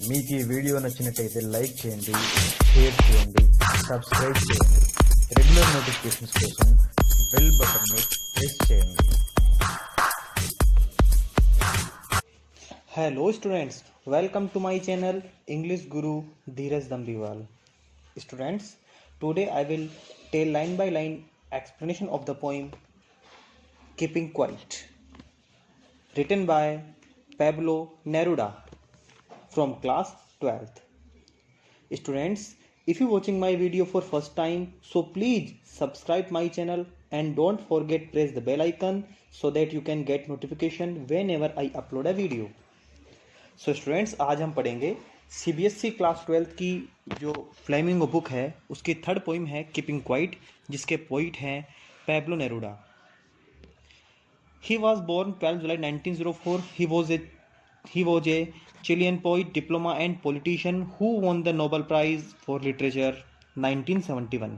మీకు ఈ వీడియో నచ్చినట్టయితే లైక్ చేయండి, షేర్ చేయండి, సబ్స్క్రైబ్ చేయండి. రెగ్యులర్ నోటిఫికేషన్స్ కోసం బెల్ బటన్ని ప్రెస్ చేయండి. Hello students, welcome to my channel English Guru Dheeraj Dambiwal. Students, today I will tell line by line explanation of the poem Keeping Quiet, written by Pablo Neruda from class 12th. Students, if you watching my video for first time, so please subscribe my channel and don't forget press the bell icon so that you can get notification whenever I upload a video. So students, आज हम पढ़ेंगे CBSE class 12 की जो flamingo book है उसकी third poem है keeping quiet, जिसके poet हैं Pablo Neruda. He was born 12 July 1904. He was a Chilean poet, diplomat and politician who won the Nobel prize for literature 1971.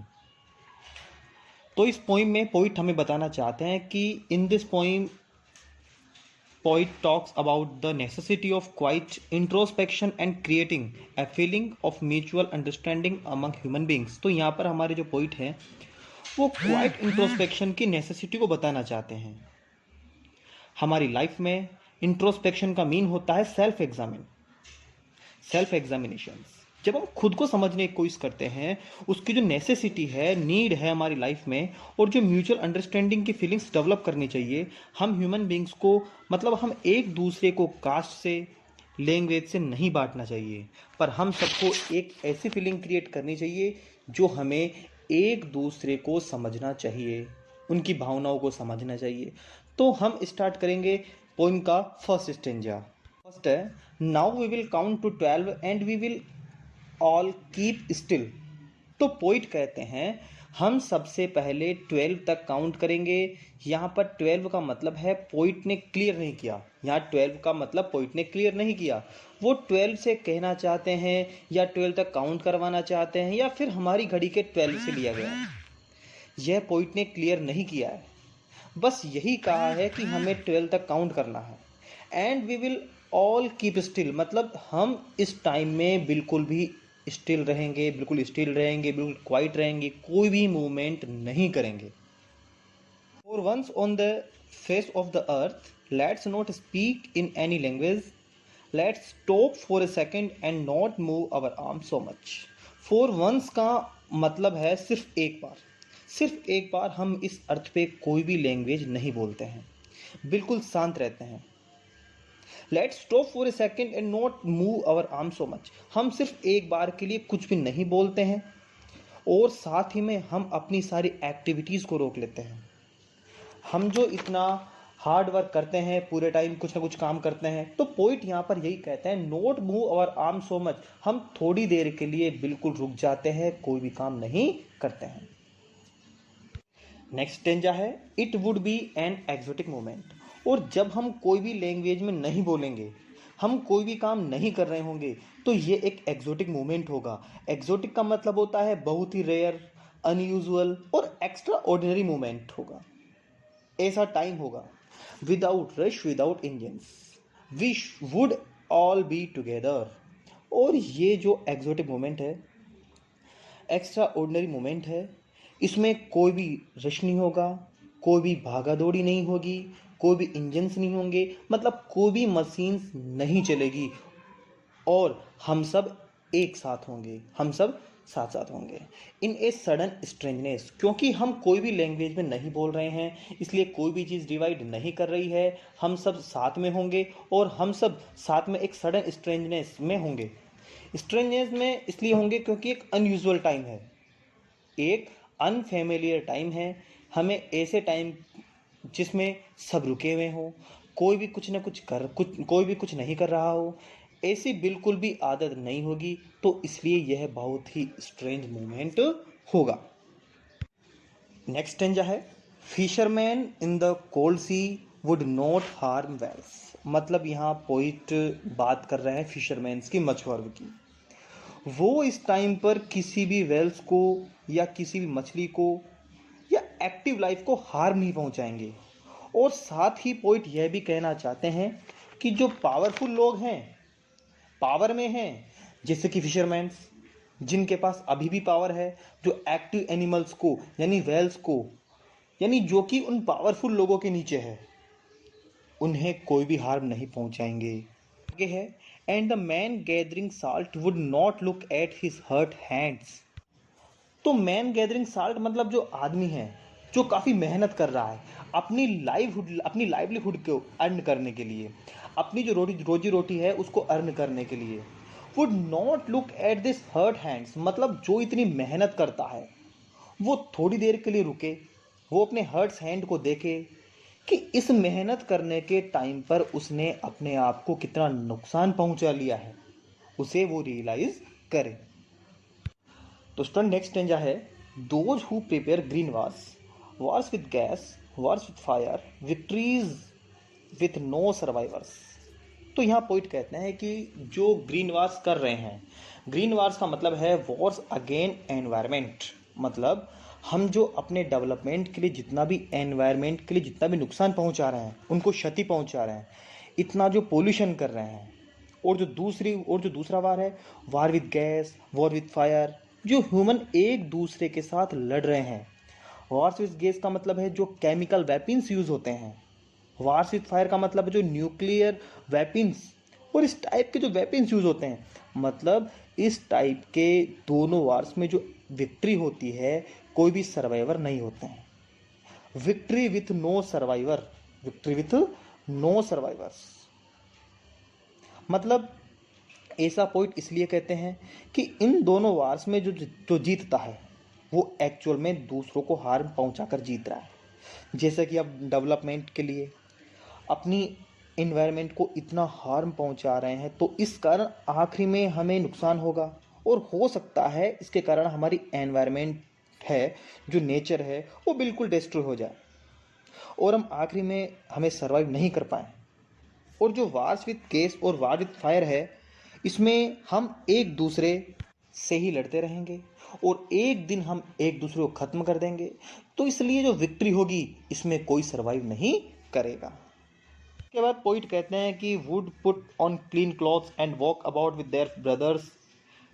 तो इस पोइम में पोइट हमें बताना चाहते हैं कि in this poem poet talks about the necessity of quiet introspection and creating a feeling of mutual understanding among human beings. तो यहाँ पर हमारे जो पोइट हैं वो क्वाइट इंट्रोस्पेक्शन की नेसेसिटी को बताना चाहते हैं. हमारी लाइफ में इंट्रोस्पेक्शन का मीन होता है सेल्फ एग्जामिनेशन. जब हम खुद को समझने की कोशिश करते हैं, उसकी जो नेसेसिटी है, नीड है हमारी लाइफ में, और जो म्यूचुअल अंडरस्टैंडिंग की फीलिंग्स डेवलप करनी चाहिए, हम ह्यूमन बींग्स को, मतलब हम एक दूसरे को कास्ट से, लैंग्वेज से नहीं बांटना चाहिए, पर हम सबको एक ऐसी फीलिंग क्रिएट करनी चाहिए जो हमें एक दूसरे को समझना चाहिए, उनकी भावनाओं को समझना चाहिए. तो हम स्टार्ट करेंगे पोइम का फर्स्ट स्टेंजा. फर्स्ट है, now we will count to 12 and we will all keep still. तो पोइट कहते हैं हम सबसे पहले 12 तक काउंट करेंगे. यहाँ पर 12 का मतलब है पोइट ने क्लियर नहीं किया. यहाँ 12 का मतलब पोइट ने क्लियर नहीं किया. वो 12 से कहना चाहते हैं या 12 तक काउंट करवाना चाहते हैं या फिर हमारी घड़ी के 12 से लिया गया है, यह पोइट ने क्लियर नहीं किया है. बस यही कहा है कि हमें 12 तक काउंट करना है. And we will all keep still, मतलब हम इस टाइम में बिल्कुल भी स्टिल रहेंगे, बिल्कुल क्वाइट रहेंगे, कोई भी मूवमेंट नहीं करेंगे. For once on the face of the earth let's not speak in any language, let's stop for a second and not move our arm so much. For once का मतलब है सिर्फ एक बार हम इस अर्थ पे कोई भी लैंग्वेज नहीं बोलते हैं, बिल्कुल शांत रहते हैं. Let's stop for a second and not move our arm so much, हम सिर्फ एक बार के लिए कुछ भी नहीं बोलते हैं और साथ ही में हम अपनी सारी एक्टिविटीज़ को रोक लेते हैं. हम जो इतना हार्ड वर्क करते हैं, पूरे टाइम कुछ ना कुछ काम करते हैं, तो पोइट यहाँ पर यही कहते हैं, not move our arm so much, हम थोड़ी देर के लिए बिल्कुल रुक जाते हैं, कोई भी काम नहीं करते हैं. नेक्स्ट स्टेंजा है, it would be an exotic moment. और जब हम कोई भी लैंग्वेज में नहीं बोलेंगे, हम कोई भी काम नहीं कर रहे होंगे, तो ये एक एक्सोटिक मोमेंट होगा. एक्सोटिक का मतलब होता है बहुत ही रेयर, अनयूजुअल और एक्स्ट्रा ऑर्डिनरी मोमेंट होगा. ऐसा टाइम होगा without rush, without engines, we would all be together. और ये जो एक्सोटिक मोमेंट है, एक्स्ट्रा ऑर्डिनरी मोमेंट है, इसमें कोई भी रश नहीं होगा, कोई भी भागा दौड़ी नहीं होगी, कोई भी इंजन्स नहीं होंगे, मतलब कोई भी मशीन्स नहीं चलेगी, और हम सब एक साथ होंगे, हम सब साथ साथ होंगे. इन ए सडन स्ट्रेंजनेस, क्योंकि हम कोई भी लैंग्वेज में नहीं बोल रहे हैं, इसलिए कोई भी चीज़ डिवाइड नहीं कर रही है, हम सब साथ में होंगे और हम सब साथ में एक सडन स्ट्रेंजनेस में होंगे. स्ट्रेंजनेस में इसलिए होंगे क्योंकि एक अनयूजुअल टाइम है, एक अनफेमिलियर टाइम है. हमें ऐसे टाइम जिसमें सब रुके हुए हों, कोई भी कुछ नहीं कर रहा हो, ऐसी बिल्कुल भी आदत नहीं होगी, तो इसलिए यह बहुत ही स्ट्रेंज मोमेंट होगा. नेक्स्ट स्टेंजा है, fishermen in the cold sea would not harm whales. मतलब यहाँ पोइट बात कर रहे हैं फिशरमैन्स की, मछुआरों की. वो इस टाइम पर किसी भी वेल्स को या किसी भी मछली को या एक्टिव लाइफ को हार्म नहीं पहुंचाएंगे. और साथ ही पोइट यह भी कहना चाहते हैं कि जो पावरफुल लोग हैं, पावर में हैं, जैसे कि फिशरमैन, जिनके पास अभी भी पावर है, जो एक्टिव एनिमल्स को यानी वेल्स को, यानी जो कि उन पावरफुल लोगों के नीचे है, उन्हें कोई भी हार्म नहीं पहुंचाएंगे। आगे है, and the man gathering salt would not look at his hurt hands. तो मैन गैदरिंग साल्ट मतलब जो आदमी है जो काफ़ी मेहनत कर रहा है अपनी लाइवलीहुड को अर्न करने के लिए, अपनी जो रोजी रोटी है उसको अर्न करने के लिए, would not look at this hurt hands, मतलब जो इतनी मेहनत करता है वो थोड़ी देर के लिए रुके, वो अपने हर्ट्स हैंड को देखे कि इस मेहनत करने के टाइम पर उसने अपने आप को कितना नुकसान पहुंचा लिया है, उसे वो रियलाइज करे। तो स्टूडेंट नेक्स्ट स्टेंजा है, those who prepare green wars with gas, wars with fire, victories with no survivors. तो यहाँ पॉइंट कहते हैं कि जो ग्रीन वार्स कर रहे हैं, ग्रीन वार्स का मतलब है वॉर्स अगेन एनवायरमेंट, मतलब हम जो अपने डेवलपमेंट के लिए जितना भी एनवायरमेंट के लिए जितना भी नुकसान पहुंचा रहे हैं, उनको क्षति पहुंचा रहे हैं, इतना जो पोल्यूशन कर रहे हैं, और जो दूसरा वार है वार with gas, war with fire, जो ह्यूमन एक दूसरे के साथ लड़ रहे हैं। वार्स विद गैस का मतलब है जो केमिकल वेपन्स यूज होते हैं, वार्स विद फायर का मतलब है जो न्यूक्लियर वेपन्स और इस टाइप के जो वेपन्स यूज होते हैं, मतलब इस टाइप के दोनों वार्स में जो विक्ट्री होती है कोई भी सर्वाइवर नहीं होते हैं। Victory with no survivor, victory with no survivors, मतलब ऐसा पॉइंट इसलिए कहते हैं कि इन दोनों वार्स में जो जीतता है वो एक्चुअल में दूसरों को हार्म पहुंचाकर जीत रहा है। जैसे कि अब डेवलपमेंट के लिए अपनी इन्वायरमेंट को इतना हार्म पहुंचा रहे हैं, तो इस कारण आखिरी में हमें नुकसान होगा, और हो सकता है इसके कारण हमारी एनवायरमेंट है, जो नेचर है, वो बिल्कुल डिस्ट्रॉय हो जाए और हम आखिरी में हमें सर्वाइव नहीं कर पाए। और जो वार्स विद गैस और वार विद फायर है, इसमें हम एक दूसरे से ही लड़ते रहेंगे और एक दिन हम एक दूसरे को ख़त्म कर देंगे, तो इसलिए जो विक्ट्री होगी इसमें कोई सर्वाइव नहीं करेगा। उसके बाद पॉइंट कहते हैं कि would put on clean clothes and walk about with their brothers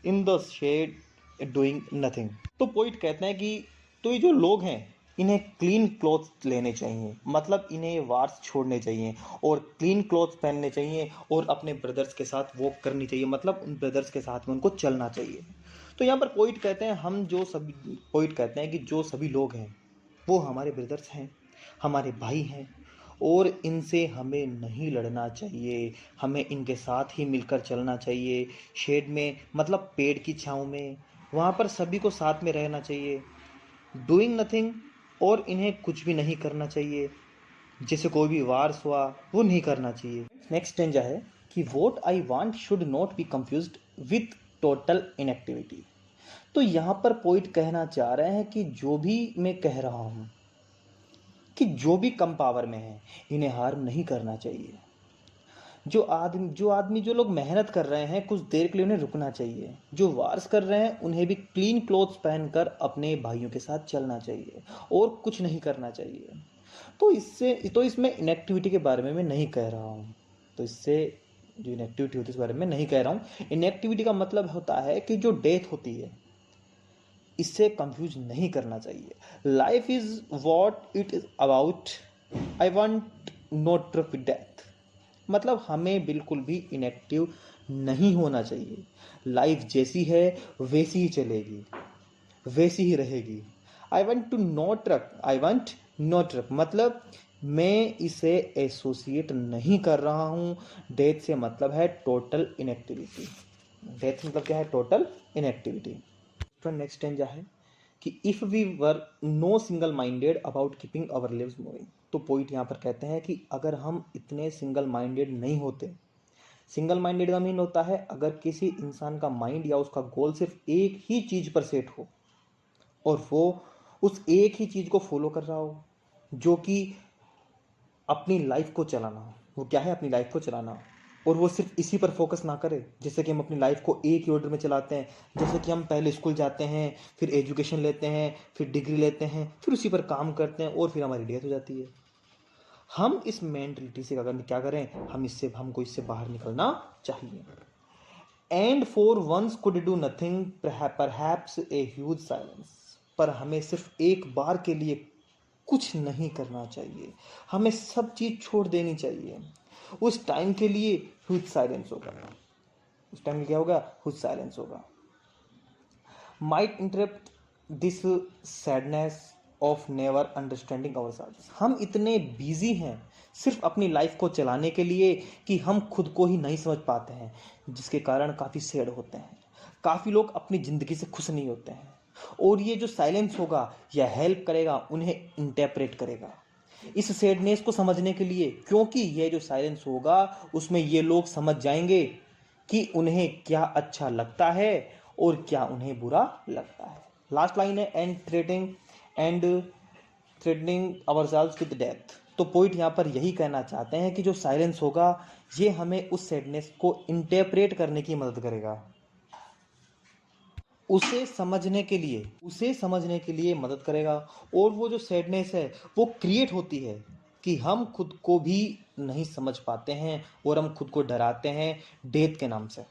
in the shade doing nothing. तो पॉइंट कहते हैं कि तो ये जो लोग हैं इन्हें क्लीन क्लॉथ्स लेने चाहिए, मतलब इन्हें वार्स छोड़ने चाहिए और क्लीन क्लॉथ्स पहनने चाहिए और अपने ब्रदर्स के साथ वॉक करनी चाहिए, मतलब उन ब्रदर्स के साथ में उनको चलना चाहिए। तो यहाँ पर पॉइंट कहते हैं पॉइंट कहते हैं कि जो सभी लोग हैं वो हमारे ब्रदर्स हैं, हमारे भाई हैं, और इनसे हमें नहीं लड़ना चाहिए, हमें इनके साथ ही मिलकर चलना चाहिए। शेड में मतलब पेड़ की छाँव में, वहाँ पर सभी को साथ में रहना चाहिए। डूइंग नथिंग, और इन्हें कुछ भी नहीं करना चाहिए, जैसे कोई भी वार्स हुआ वो नहीं करना चाहिए। नेक्स्ट स्टेंजा है कि vote I want should not be confused with total inactivity. तो यहाँ पर पॉइंट कहना चाह रहे हैं कि जो भी मैं कह रहा हूँ कि जो भी कम पावर में है इन्हें हार्म नहीं करना चाहिए। जो लोग मेहनत कर रहे हैं कुछ देर के लिए उन्हें रुकना चाहिए। जो वार्स कर रहे हैं उन्हें भी क्लीन क्लोथ्स पहनकर अपने भाइयों के साथ चलना चाहिए और कुछ नहीं करना चाहिए। तो इसमें इनएक्टिविटी के बारे में मैं नहीं कह रहा हूँ, तो इससे जो इनएक्टिविटी होती है इस बारे में नहीं कह रहा हूँ। इनएक्टिविटी का मतलब होता है कि जो डेथ होती है, इससे कंफ्यूज नहीं करना चाहिए। Life is what it is about, I want not truck with death, मतलब हमें बिल्कुल भी इनएक्टिव नहीं होना चाहिए। लाइफ जैसी है वैसी ही चलेगी, वैसी ही रहेगी। आई वॉन्ट नॉट ट्रक, मतलब मैं इसे एसोसिएट नहीं कर रहा हूँ। डेथ से मतलब है टोटल इनएक्टिविटी। डेथ मतलब क्या है? Total inactivity. नेक्स्ट स्टेंजा है कि if we were no single minded about keeping our lives moving. तो पॉइंट यहाँ पर कहते हैं कि अगर हम इतने सिंगल माइंडेड नहीं होते, सिंगल माइंडेड का मीन होता है अगर किसी इंसान का माइंड या उसका गोल सिर्फ एक ही चीज़ पर सेट हो और वो उस एक ही चीज़ को फॉलो कर रहा हो, जो कि अपनी लाइफ को चलाना हो। वो क्या है? अपनी लाइफ को चलाना, और वो सिर्फ इसी पर फोकस ना करे। जैसे कि हम अपनी लाइफ को एक ही ऑर्डर में चलाते हैं, जैसे कि हम पहले स्कूल जाते हैं, फिर एजुकेशन लेते हैं, फिर डिग्री लेते हैं, फिर उसी पर काम करते हैं और फिर हमारी डेथ हो जाती है। हम इस मेंटलिटी से अगर क्या करें, हमको इससे बाहर निकलना चाहिए। And for once could do nothing perhaps a huge silence. पर हमें सिर्फ एक बार के लिए कुछ नहीं करना चाहिए, हमें सब चीज छोड़ देनी चाहिए। उस टाइम के लिए ह्यूज साइलेंस होगा, उस टाइम में क्या होगा, ह्यूज साइलेंस होगा। Might interrupt this sadness of never understanding ourselves. हम इतने बिजी हैं सिर्फ अपनी लाइफ को चलाने के लिए कि हम खुद को ही नहीं समझ पाते हैं, जिसके कारण काफ़ी सैड होते हैं। काफ़ी लोग अपनी ज़िंदगी से खुश नहीं होते हैं। और ये जो साइलेंस होगा यह हेल्प करेगा, उन्हें इंटरप्रेट करेगा इस सैडनेस को समझने के लिए, क्योंकि ये जो साइलेंस होगा उसमें ये लोग समझ जाएंगे कि उन्हें क्या अच्छा लगता है और क्या उन्हें बुरा लगता है। लास्ट लाइन है and threatening ourselves with death. तो पॉइंट यहाँ पर यही कहना चाहते हैं कि जो साइलेंस होगा ये हमें उस सैडनेस को इंटरप्रेट करने की मदद करेगा, उसे समझने के लिए मदद करेगा। और वो जो सैडनेस है वो क्रिएट होती है कि हम खुद को भी नहीं समझ पाते हैं और हम खुद को डराते हैं डेथ के नाम से।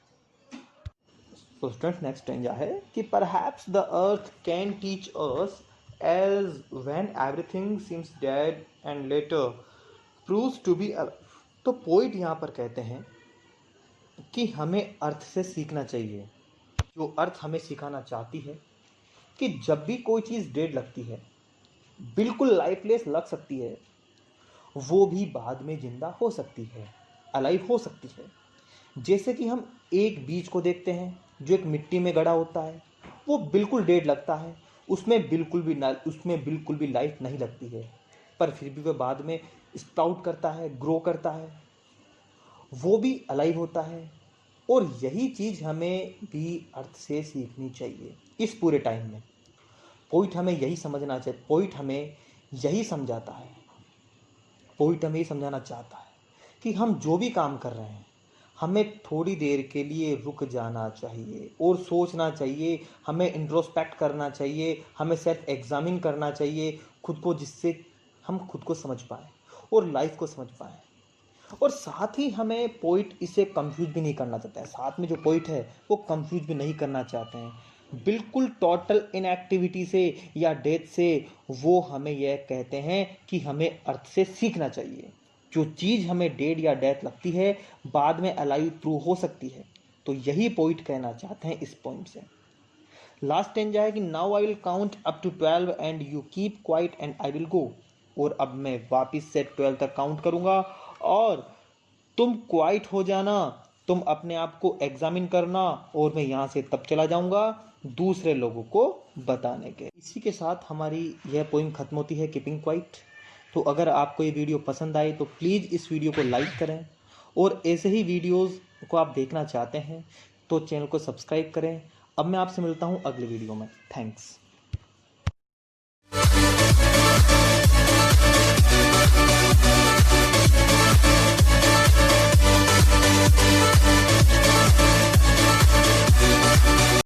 तो स्टूडेंट नेक्स्ट स्टेंजा है कि perhaps the earth can teach us as when everything seems dead and later proves to be alive. तो पोइट यहाँ पर कहते हैं कि हमें अर्थ से सीखना चाहिए। जो अर्थ हमें सिखाना चाहती है कि जब भी कोई चीज़ डेड लगती है, बिल्कुल लाइफलेस लग सकती है, वो भी बाद में जिंदा हो सकती है, अलाइव हो सकती है। जैसे कि हम एक बीज को देखते हैं जो एक मिट्टी में गड़ा होता है, वो बिल्कुल डेड लगता है, उसमें बिल्कुल भी लाइफ नहीं लगती है, पर फिर भी वह बाद में स्प्राउट करता है, ग्रो करता है, वो भी अलाइव होता है। और यही चीज़ हमें भी अर्थ से सीखनी चाहिए इस पूरे टाइम में। पोइट हमें यही समझना चाहिए, पोइट हमें यही समझाना चाहता है कि हम जो भी काम कर रहे हैं हमें थोड़ी देर के लिए रुक जाना चाहिए और सोचना चाहिए, हमें इंट्रोस्पेक्ट करना चाहिए, हमें सेल्फ एग्जामिन करना चाहिए खुद को, जिससे हम खुद को समझ पाएँ और लाइफ को समझ पाएँ। और साथ ही हमें पोइट इसे कंफ्यूज भी नहीं करना चाहते हैं, साथ में जो पोइट है वो कंफ्यूज भी नहीं करना चाहते हैं बिल्कुल टोटल इनएक्टिविटी से या डेथ से। वो हमें यह कहते हैं कि हमें अर्थ से सीखना चाहिए। जो चीज़ हमें डेड या डेथ लगती है बाद में अलाइव प्रूव हो सकती है। तो यही पोइट कहना चाहते हैं इस पॉइंट से। लास्ट स्टेंजा है कि now I will count up to 12 and you keep quiet and I will go. और अब मैं वापस से 12 तक काउंट करूंगा और तुम क्वाइट हो जाना, तुम अपने आप को एग्जामिन करना, और मैं यहाँ से तब चला जाऊंगा दूसरे लोगों को बताने के। इसी के साथ हमारी यह पोइम खत्म होती है, कीपिंग क्वाइट। तो अगर आपको ये वीडियो पसंद आए तो प्लीज़ इस वीडियो को लाइक करें, और ऐसे ही वीडियोस को आप देखना चाहते हैं तो चैनल को सब्सक्राइब करें। अब मैं आपसे मिलता हूँ अगले वीडियो में। थैंक्स।